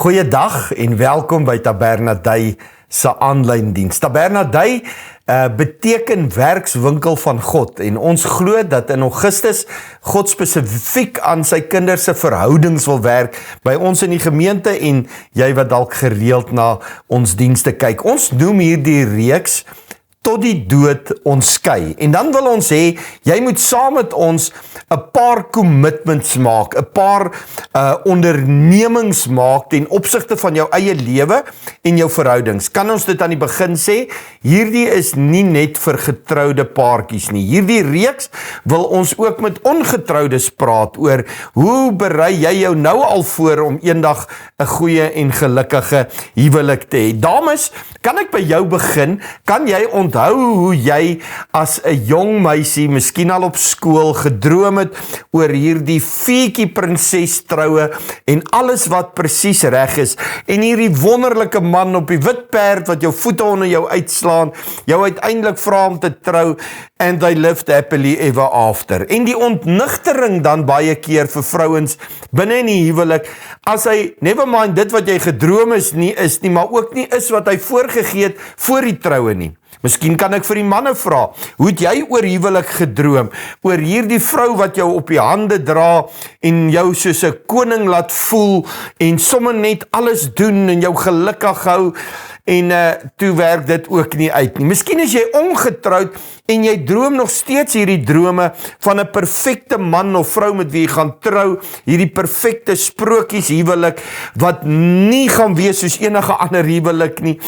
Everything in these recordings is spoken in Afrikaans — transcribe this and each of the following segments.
Goeiedag en welkom by Tabernadei se aanlyn diens. Tabernadei beteken werkswinkel van God en ons glo dat in Augustus God spesifiek aan sy kinders se verhoudings wil werk by ons in die gemeente en jy wat dalk gereeld na ons dienste kyk. Ons noem hierdie reeks tot die dood ons skei. En dan wil ons hê, jy moet saam met ons 'n paar commitments maak, 'n paar ondernemings maak ten opsigte van jou eie lewe en jou verhoudings. Kan ons dit aan die begin sê? Hierdie is nie net vir getroude paartjies nie. Hierdie reeks wil ons ook met ongetroudes praat oor hoe berei jy jou nou al voor om eendag 'n goeie en gelukkige huwelik te hê. Dames, kan ek by jou begin? Kan jy onthou hoe jy as 'n jong meisie, miskien al op skool, gedroom het oor hierdie feetjie prinses troue en alles wat presies reg is en hierdie wonderlike man op die wit perd wat jou voete onder jou uitslaan, jou uiteindelik vra om te trou and they lived happily ever after. En die ontnigtering dan baie keer vir vrouens binne in die huwelik, as hy, never mind dit wat jy gedroom is nie, maar ook nie is wat hy voorgegee het voor die troue nie. Miskien kan ek vir die manne vra, hoe het jy oor huwelik gedroom? Oor hierdie vrou wat jou op die hande dra en jou soos 'n koning laat voel en sommer net alles doen en jou gelukkig hou en toe werk dit ook nie uit nie. Miskien is jy ongetroud en jy droom nog steeds hierdie drome van 'n perfekte man of vrou met wie jy gaan trou, hierdie perfekte sprokies huwelik wat nie gaan wees soos enige ander huwelik nie.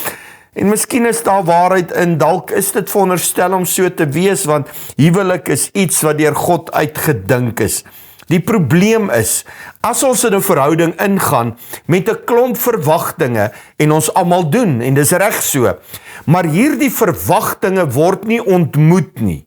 En miskien is daar waarheid in, dalk is dit veronderstel om so te wees, want huwelik is iets wat deur God uitgedink is. Die probleem is, as ons in 'n verhouding ingaan met 'n klomp verwagtinge, en ons almal doen, en dis reg so, maar hierdie verwagtinge word nie ontmoet nie,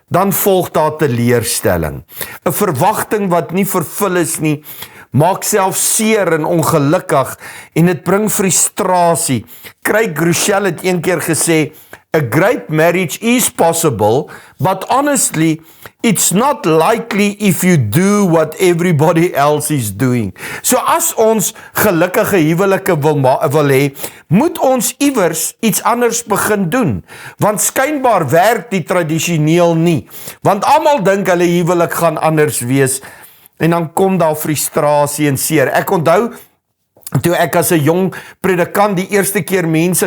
dan volg daar teleurstelling. 'n Verwagting wat nie vervul is nie, maak self seer en ongelukkig en dit bring frustrasie. Craig Groeschel het een keer gesê, a great marriage is possible, but honestly, it's not likely if you do what everybody else is doing. So as ons gelukkige huwelike wil hê, moet ons iewers iets anders begin doen, want skynbaar werk die tradisioneel nie, want almal dink hulle huwelik gaan anders wees, en dan kom daar frustrasie en seer. Ek onthou, toe ek as 'n jong predikant die eerste keer mense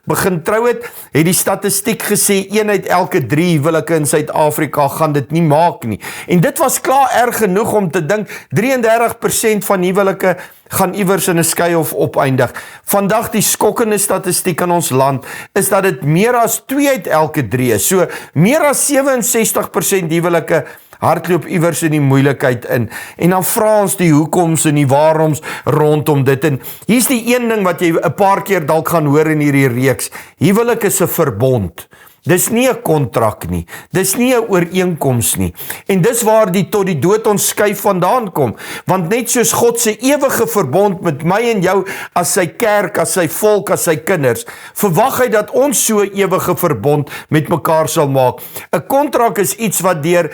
begin trou het die statistiek gesê, 1 uit elke 3 huwelike in Suid-Afrika gaan dit nie maak nie. En dit was klaar erg genoeg om te dink, 33% van huwelike gaan iewers in 'n skei of opeindig. Vandag die skokkende statistiek in ons land is dat dit meer as 2 uit elke 3 is. So meer as 67% huwelike hardloop iewers in die moeilikheid in. En dan vra ons die hoekoms en die waaroms rondom dit. En hier's die een ding wat jy 'n paar keer dalk gaan hoor in hierdie reeks. Huwelik is 'n verbond. Dis nie 'n kontrak nie. Dis nie 'n ooreenkoms nie. En dis waar die tot die dood ons skei vandaan kom. Want net soos God se ewige verbond met my en jou as sy kerk, as sy volk, as sy kinders, verwag hy dat ons so ewige verbond met mekaar sal maak. 'n Kontrak is iets wat deur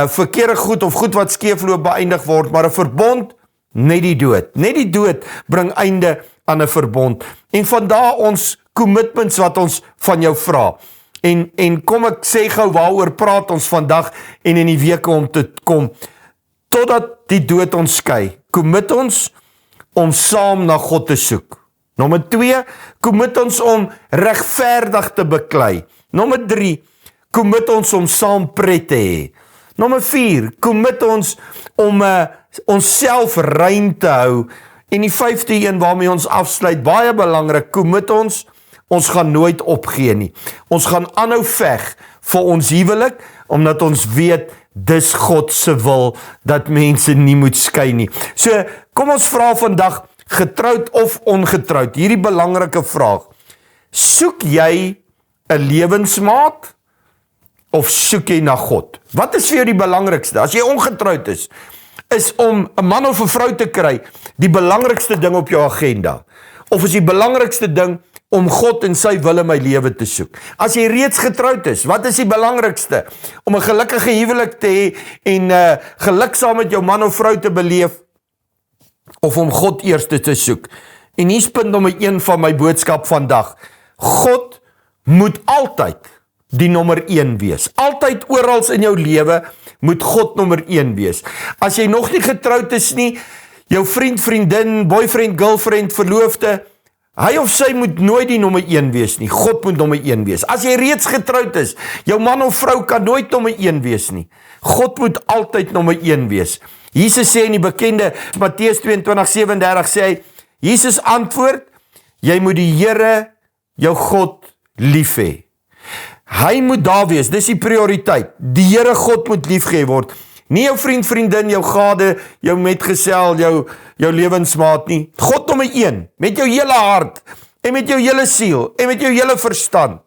verkeerde goed of goed wat skeefloop beëindig word, maar 'n verbond, net die dood. Net die dood bring einde aan 'n verbond. En vandaar ons commitments wat ons van jou vra. En kom ek sê gou waaroor praat ons vandag en in die weke om te kom, totdat die dood ons skei. Commit ons om saam na God te soek. Nommer 2, commit ons om regverdig te beklei. Nommer 3, commit ons om saam pret te hê. Nommer 4, commit ons om onsself rein te hou. En die 5de een waarmee ons afsluit, baie belangrik, commit ons gaan nooit opgee nie. Ons gaan aanhou veg vir ons huwelik, omdat ons weet, dis God se wil, dat mense nie moet skei nie. So, kom ons vra vandag, getroud of ongetroud, hierdie belangrike vraag. Soek jy 'n lewensmaat, of soek jy na God? Wat is vir jou die belangrikste? As jy ongetroud is om 'n man of 'n vrou te kry, die belangrikste ding op jou agenda? Of is die belangrikste ding om God en sy wil in my lewe te soek? As jy reeds getroud is, wat is die belangrikste? Om 'n gelukkige huwelik te hê en geluk saam met jou man of vrou te beleef? of om God eerste te soek. En hier's punt nommer 1 van my boodskap vandag. God moet altyd die nommer 1 wees. Altyd oral in jou lewe moet God nommer 1 wees. As jy nog nie getroud is nie, jou vriend, vriendin, boyfriend, girlfriend, verloofde, hy of sy moet nooit die nommer 1 wees nie. God moet nommer 1 wees. As jy reeds getroud is, jou man of vrou kan nooit nommer 1 wees nie. God moet altyd nommer 1 wees. Jesus sê in die bekende Matteus 22:37 sê hy, Jesus antwoord, jy moet die Here, jou God, lief hê. Hy moet daar wees, dis die prioriteit. Die Here God moet liefgehê word. Nie jou vriend, vriendin, jou gade, jou metgesel, jou lewensmaat nie. God nommer 1, met jou hele hart, en met jou hele siel, en met jou hele verstand.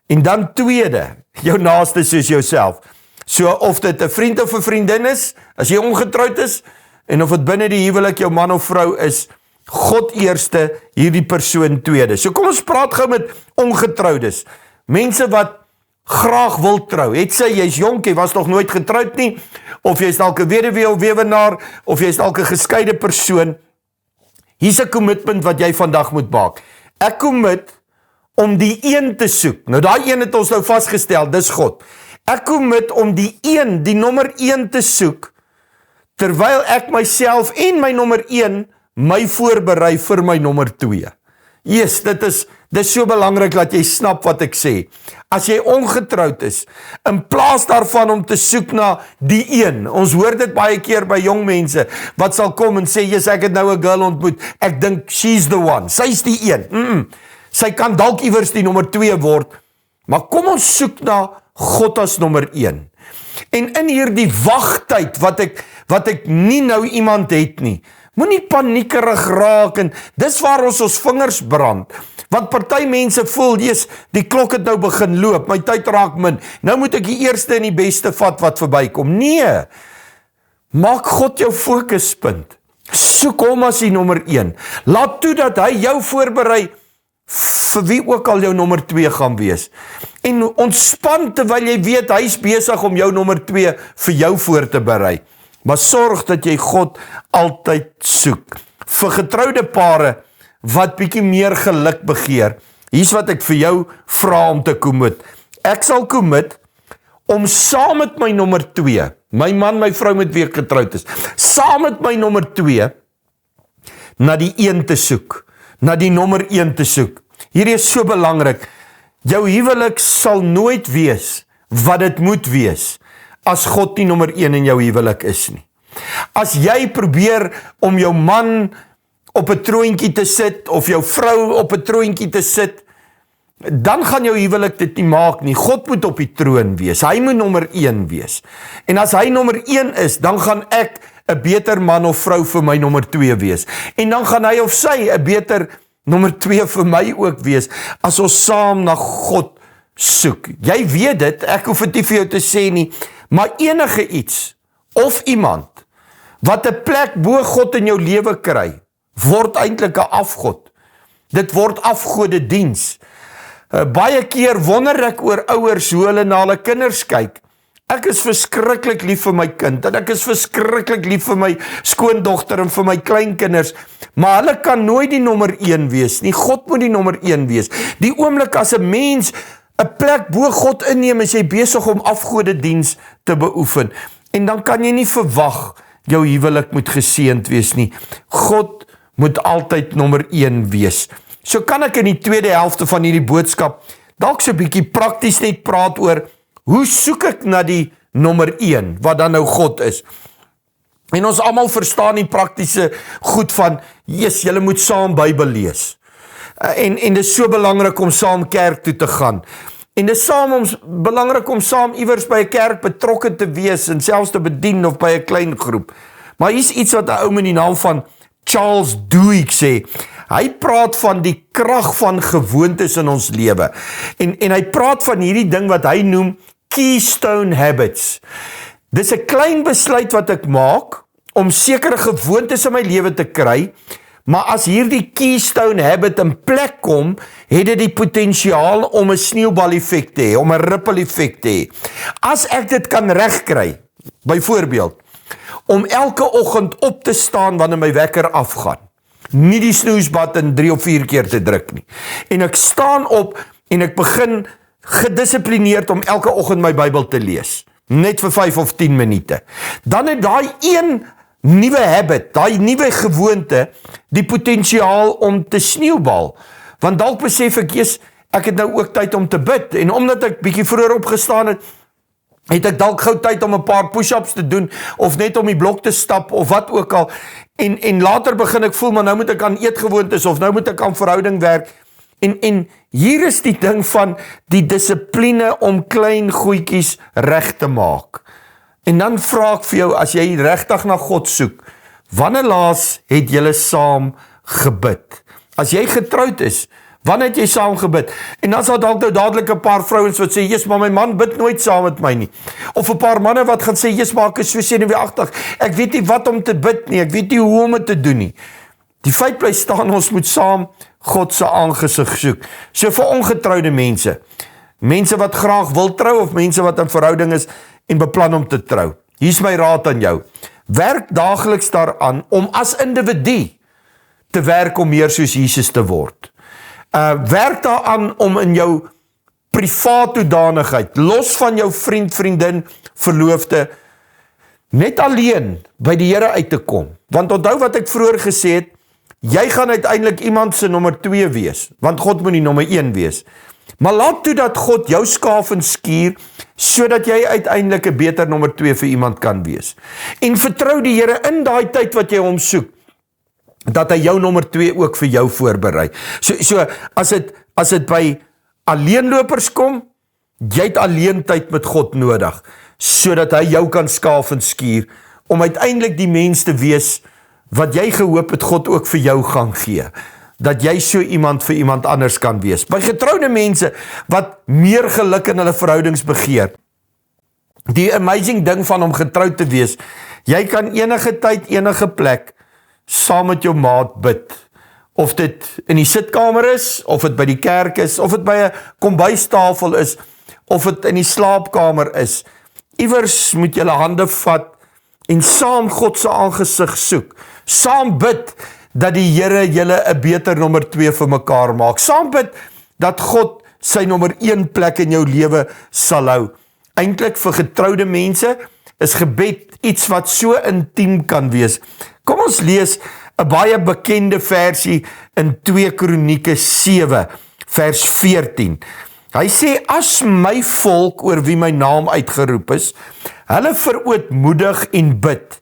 En dan tweede, jou naaste soos jouself. So of dit 'n vriend of 'n vriendin is, as jy ongetroud is, en of dit binne die huwelik jou man of vrou is, God eerste, hierdie persoon tweede. So kom ons praat gou met ongetroudes. Mense wat graag wil trou. Het sy, jy's jonk, jy was nog nooit getroud nie, of jy's dalk 'n weduwee of weduwnaar, of jy's dalk 'n geskeide persoon. Hier's 'n kommitment wat jy vandag moet maak. Ek commit om die een te soek. Nou daai een het ons nou vasgestel, dis God. Ek commit om die een, die nommer 1 te soek, terwyl ek myself en my nommer 1 my voorberei vir my nommer 2. Yes, dit is so belangrik dat jy snap wat ek sê. As jy ongetroud is, in plaas daarvan om te soek na die een, ons hoor dit baie keer by jong mense, wat sal kom en sê, yes, ek het nou 'n girl ontmoet, ek dink she's the one, sy's die een. Sy kan dalk iewers die nommer 2 word, maar kom ons soek na God as nommer 1. En in hierdie wagtyd wat ek nie nou iemand het nie, moenie paniekerig raak en dis waar ons vingers brand. Want party mense voel, yes, die klok het nou begin loop, my tyd raak min. Nou moet ek die eerste en die beste vat wat verbykom. Nee. Maak God jou fokuspunt. Soek hom as die nommer 1. Laat toe dat hy jou voorberei vir wie ook al jou nommer 2 gaan wees. En ontspan terwyl jy weet hy's besig om jou nommer 2 vir jou voor te berei. Maar sorg dat jy God altyd soek. Vir getroude pare wat bietjie meer geluk begeer, hier's wat ek vir jou vra om te commit. Ek sal commit om saam met my nommer 2, my man, my vrou met wie ek getroud is, saam met my nommer 2, na die 1 te soek, na die nommer 1 te soek. Hierdie is so belangrik. Jou huwelik sal nooit wees wat dit moet wees, as God nie nommer 1 in jou huwelik is nie. As jy probeer om jou man op 'n troontjie te sit, of jou vrou op 'n troontjie te sit, dan gaan jou huwelik dit nie maak nie. God moet op die troon wees, hy moet nommer 1 wees. En as hy nommer 1 is, dan gaan ek 'n beter man of vrou vir my nommer 2 wees. En dan gaan hy of sy 'n beter nommer 2 vir my ook wees, as ons saam na God soek. Jy weet dit, ek hoef dit nie vir jou te sê nie, maar enige iets, of iemand, wat 'n plek bo God in jou lewe kry, word eintlik 'n afgod. Dit word afgodediens. Baie keer wonder ek oor ouers hoe hulle na hulle kinders kyk. Ek is verskriklik lief vir my kind, en ek is verskriklik lief vir my skoondogter en vir my kleinkinders, maar hulle kan nooit die nommer 1 wees nie. God moet die nommer 1 wees. Die oomblik as 'n mens 'n plek bo God inneem, is jy besig om afgodediens te beoefen. En dan kan jy nie verwag jou huwelik moet geseënd wees nie. God moet altyd nommer 1 wees. So kan ek in die tweede helfte van hierdie boodskap dalk so 'n bietjie prakties net praat oor hoe soek ek na die nommer 1 wat dan nou God is. En ons almal verstaan die praktiese goed van, yes, julle moet saam Bybel lees. En dit is so belangrik om saam kerk toe te gaan. En dit is belangrik om saam iewers by 'n kerk betrokke te wees en selfs te bedien of by 'n klein groep. Maar hier's iets wat 'n ou met die naam van Charles Duhigg sê. Hy praat van die krag van gewoontes in ons lewe. En hy praat van hierdie ding wat hy noem keystone habits. Dis 'n klein besluit wat ek maak om sekere gewoontes in my lewe te kry, maar as hierdie keystone habit in plek kom, het dit die potensiaal om 'n sneeubal effek te hê, om 'n ripple effek te hê. As ek dit kan regkry, byvoorbeeld, om elke oggend op te staan wanneer my wekker afgaan. Nie die snooze button 3 of 4 keer te druk nie. En ek staan op en ek begin gedissiplineerd om elke oggend my Bybel te lees. Net vir 5 of 10 minute. Dan het daai een nuwe habit, daai nuwe gewoonte, die potensiaal om te sneeubal. Want dalk besef ek, ek het nou ook tyd om te bid, en omdat ek bietjie vroeër opgestaan het, het ek dalk gou tyd om 'n paar push-ups te doen, of net om die blok te stap, of wat ook al, en later begin ek voel, maar nou moet ek aan eetgewoontes, of nou moet ek aan verhouding werk, en hier is die ding van die dissipline om klein goedjies reg te maak. En dan vra ek vir jou, as jy regtig na God soek, wanneer laas het julle saam gebid? As jy getroud is, wanneer het jy saam gebid? En dan sal dalk nou dadelik 'n paar vrouens wat sê, "Jesus, maar my man bid nooit saam met my nie." Of 'n paar manne wat gaan sê, "Jesus, maar ek is so senuweeagtig. Ek weet nie wat om te bid nie. Ek weet nie hoe om dit te doen nie." Die feit bly staan, ons moet saam God se aangesig soek. So vir ongetroude mense wat graag wil trou, of mense wat in verhouding is en beplan om te trou. Hier's my raad aan jou. Werk daagliks daaraan om as individu te werk om meer soos Jesus te word. Werk daaraan om in jou privaat hoedanigheid, los van jou vriend, vriendin, verloofde, net alleen by die Here uit te kom. Want onthou wat ek vroeër gesê het, jy gaan uiteindelik iemand se nommer 2 wees, want God moet nie nommer 1 wees. Maar laat toe dat God jou skaaf en skuur, sodat jy uiteindelik 'n beter nommer 2 vir iemand kan wees. En vertrou die Here in daai tyd wat jy hom soek, dat hy jou nommer 2 ook vir jou voorberei. So as dit by alleenlopers kom, jy het alleen tyd met God nodig, sodat hy jou kan skaaf en skuur, om uiteindelik die mens te wees, wat jy gehoop het God ook vir jou gaan gee, dat jy so iemand vir iemand anders kan wees. By getroude mense, wat meer geluk in hulle verhoudings begeer, die amazing ding van om getroud te wees, jy kan enige tyd, enige plek, saam met jou maat bid, of dit in die sitkamer is, of dit by die kerk is, of dit by 'n kombuistafel is, of dit in die slaapkamer is. Iewers moet julle hande vat, en saam God se aangesig soek, saam bid, dat die Here julle 'n beter nommer 2 vir mekaar maak, saam bid, dat God sy nommer 1 plek in jou lewe sal hou. Eintlik vir getroude mense, is gebed iets wat so intiem kan wees. Kom ons lees 'n baie bekende versie in 2 Kronieke 7, vers 14. Hy sê, as my volk oor wie my naam uitgeroep is, hulle verootmoedig en bid,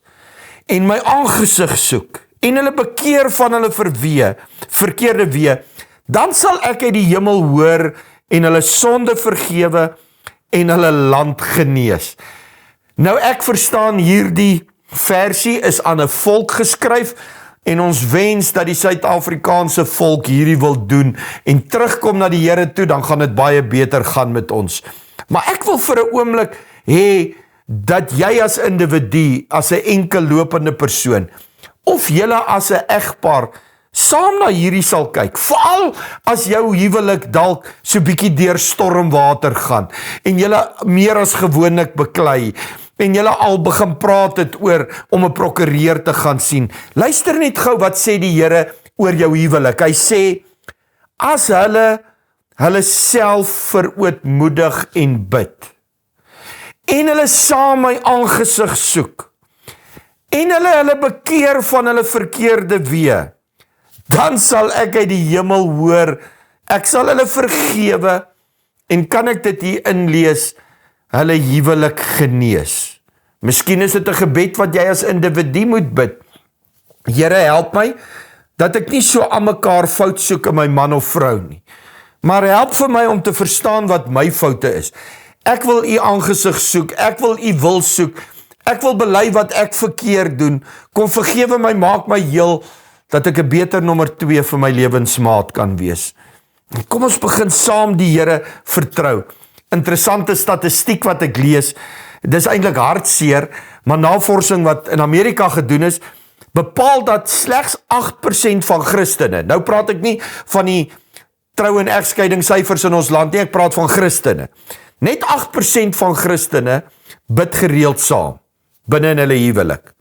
en my aangesig soek, en hulle bekeer van hulle verkeerde weë, dan sal ek uit die hemel hoor, en hulle sonde vergewe, en hulle land genees. Nou ek verstaan hierdie versie is aan 'n volk geskryf, en ons wens dat die Suid-Afrikaanse volk hierdie wil doen, en terugkom na die Here toe, dan gaan dit baie beter gaan met ons. Maar ek wil vir 'n oomblik hê, dat jy as individu, as 'n enkel lopende persoon, of julle as 'n egpaar, saam na hierdie sal kyk, veral as jou huwelik dalk so bietjie deur stormwater gaan, en julle meer as gewoonlik beklei, en julle al begin praat het oor om 'n prokureur te gaan sien. Luister net gou wat sê die Here oor jou huwelik. Hy sê, as hulle self verootmoedig en bid, en hulle saam my aangesig soek, en hulle bekeer van hulle verkeerde weë, dan sal ek uit die hemel hoor, ek sal hulle vergewe, en kan ek dit hier inlees, hulle huwelik genees. Miskien is dit 'n gebed wat jy as individu moet bid. Here, help my, dat ek nie so aan mekaar fout soek in my man of vrou nie, maar help vir my om te verstaan wat my foute is. Ek wil u aangesig soek, ek wil u wil soek, ek wil bely wat ek verkeerd doen, kom vergewe my, maak my heel, dat ek 'n beter nommer 2 vir my lewensmaat kan wees. Kom ons begin saam die Here vertrou. Interessante statistiek wat ek lees, dis eintlik hartseer, maar navorsing wat in Amerika gedoen is, bepaal dat slegs 8% van Christene, nou praat ek nie van die trou- en egskeidingssyfers in ons land nie, ek praat van Christene, net 8% van Christene bid gereeld saam, binne in hulle huwelik.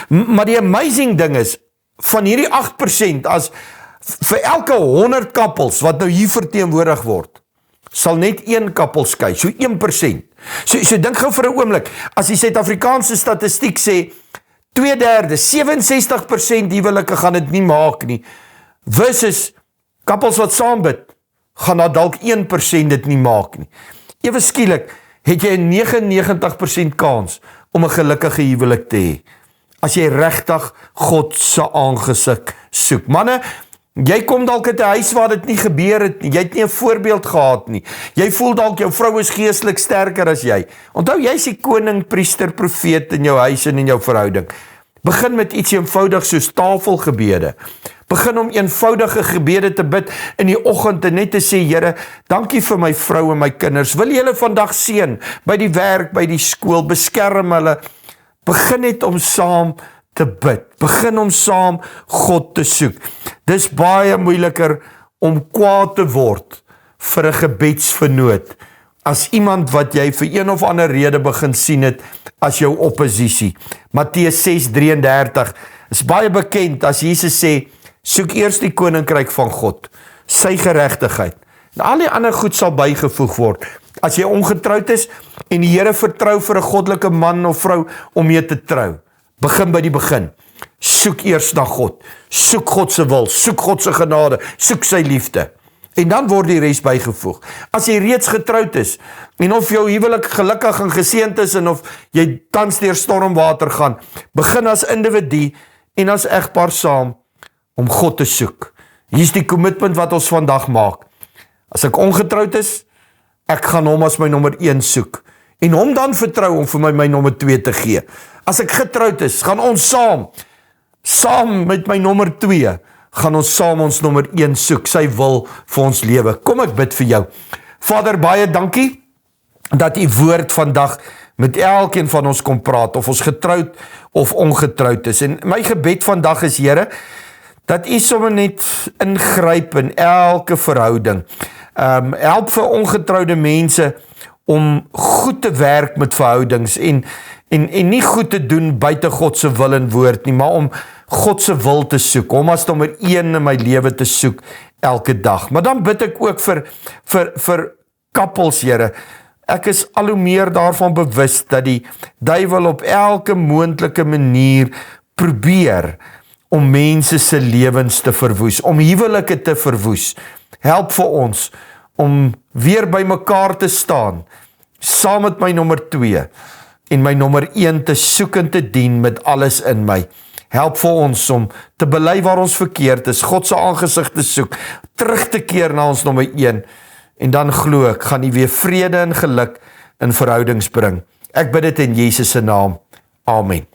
Maar die amazing ding is, van hierdie 8%, as vir elke 100 kappels wat nou hier verteenwoordig word, sal net 1 kappel skei, so 1%. So dink gou vir 'n oomblik, as die Suid-Afrikaanse statistiek sê, 2/3, 67% huwelike gaan dit nie maak nie, versus kappels wat saam bid, gaan daar dalk 1% dit nie maak nie. Ewe skielik, het jy 'n 99% kans om 'n gelukkige huwelik te hê, as jy regtig God se aangesig soek. Manne, jy kom dalk uit 'n huis waar dit nie gebeur het nie, jy het nie 'n voorbeeld gehad nie, jy voel dalk jou vrou is geestelik sterker as jy. Onthou, jy is die koning, priester, profeet in jou huis en in jou verhouding. Begin met iets eenvoudig soos tafelgebede. Begin om eenvoudige gebede te bid in die oggend en net te sê, Here, dankie vir my vrou en my kinders. Wil jy hulle vandag seën by die werk, by die skool, beskerm hulle. Begin net om saam te bid. Begin om saam God te soek. Dis baie moeiliker om kwaad te word vir 'n gebedsvernoot as iemand wat jy vir een of ander rede begin sien het as jou oppositie. Matteus 6:33 is baie bekend as Jesus sê, soek eers die koninkryk van God, sy geregtigheid. En al die ander goed sal bygevoeg word. As jy ongetroud is en die Here vertrou vir 'n goddelike man of vrou om mee te trou, begin by die begin. Soek eers na God. Soek God se wil, soek God se genade, soek sy liefde. En dan word die res bygevoeg. As jy reeds getroud is, en of jou huwelik gelukkig en geseënd is, en of jy tans deur stormwater gaan, begin as individu en as egpaar saam om God te soek. Hier is die commitment wat ons vandag maak. As ek ongetroud is, ek gaan hom as my nommer 1 soek. En hom dan vertrou om vir my nommer 2 te gee. As ek getroud is, gaan ons saam met my nommer 2, gaan ons saam ons nommer 1 soek, sy wil vir ons lewe. Kom ek bid vir jou. Vader, baie dankie, dat u woord vandag met elkeen van ons kom praat, of ons getroud of ongetroud is. En my gebed vandag is, Here, dat u sommer net ingryp in elke verhouding. Help vir ongetroude mense om goed te werk met verhoudings en nie goed te doen buite God se wil en woord nie, maar om God se wil te soek, om as nommer 1 in my lewe te soek elke dag. Maar dan bid ek ook vir kappels, Here. Ek is al hoe meer daarvan bewus dat die duiwel op elke moontlike manier probeer om mense se lewens te verwoes, om huwelike te verwoes. Help vir ons om weer by mekaar te staan, saam met my nommer 2 en my nommer 1 te soek en te dien met alles in my. Help vir ons om te bely waar ons verkeerd is, God se aangesig te soek, terug te keer na ons nommer 1, en dan glo ek, gaan U weer vrede en geluk in verhoudings bring. Ek bid dit in Jesus se naam. Amen.